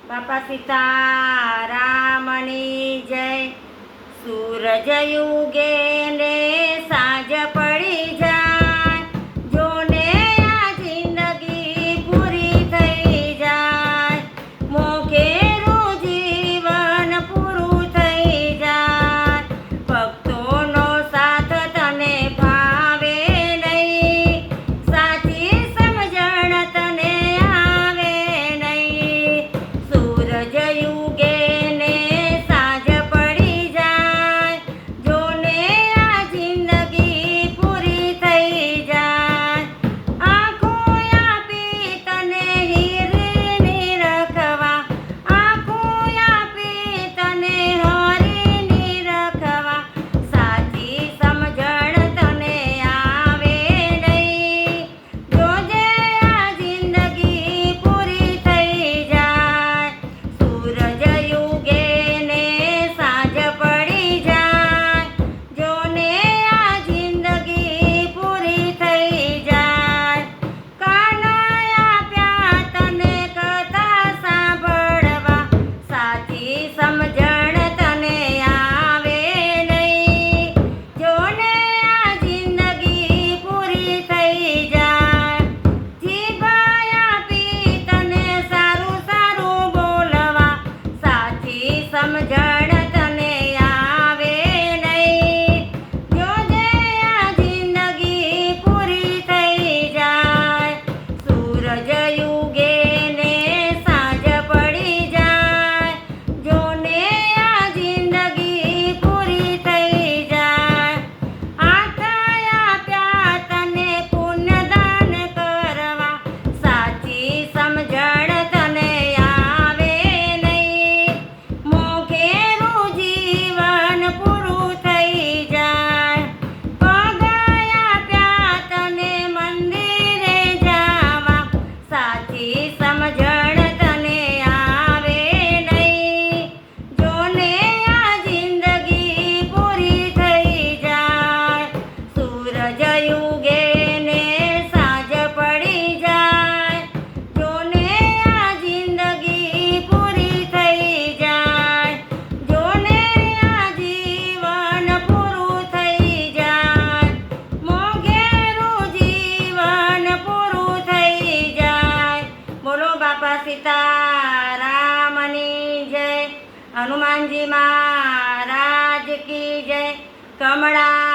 બાપા સીતારામની જય. સૂરજ યુગે ને સાંજ પડી જાય, જોને આ જિંદગી પૂરી થઈ જાય, મોઘેરું જીવન પૂરું થઈ જાય. ભક્તોનો સાથ તને ભાવે નહીં, સાચી સમજણ તને આવે નહીં. સૂરજ યુગે ને સાંજ પડી જાય, જોને આ જિંદગી પૂરી થઈ જાય. આંખો આપી તને હીરની રખવા, આંખો આપી તને હરીની રખવા, સાચી સમજણ તને આવે નહીં. જોજે આ જિંદગી પૂરી થઈ જાય. સૂરજ યુગે ને સાંજ પડી જાય, જોને આ જિંદગી પૂરી થઈ જાય. કાન આપ્યા તને કથા સાંભળવા, સાચી સમજણ તને આવે નહીં. જોને આ જિંદગી પૂરી થઈ જાય. જીભ આપી તને સારું સારું બોલવા, સાચી સમજણ તને આવે નહીં. જોજે આ જિંદગી પૂરી થઈ જાય. સૂરજ યુગે ને સાંજ પડી જાય, જોને આ જિંદગી પૂરી થઈ જાય. હાથ આપ્યા તને પુણ્યદાન કરવા, સાચી સમજણ તને આવે નહીં. મોઘેરું જીવન પૂરું થઈ જાય. પગ આપ્યા તને મંદિરે જાવા, સાચી સમજણ તને આવે નહીં. જોને આ જિંદગી પૂરી થઈ જાય. સૂરજ યુગે ને સાંજ પડી જાય, જોને આ જિંદગી પૂરી થઈ જાય. જોને આ જીવન પૂરું થઈ જાય. મોઘેરું જીવન પૂરું થઈ જાય. બોલો બાપા સીતારામની જય. હનુમાનજી મહારાજ કી જય. કમળા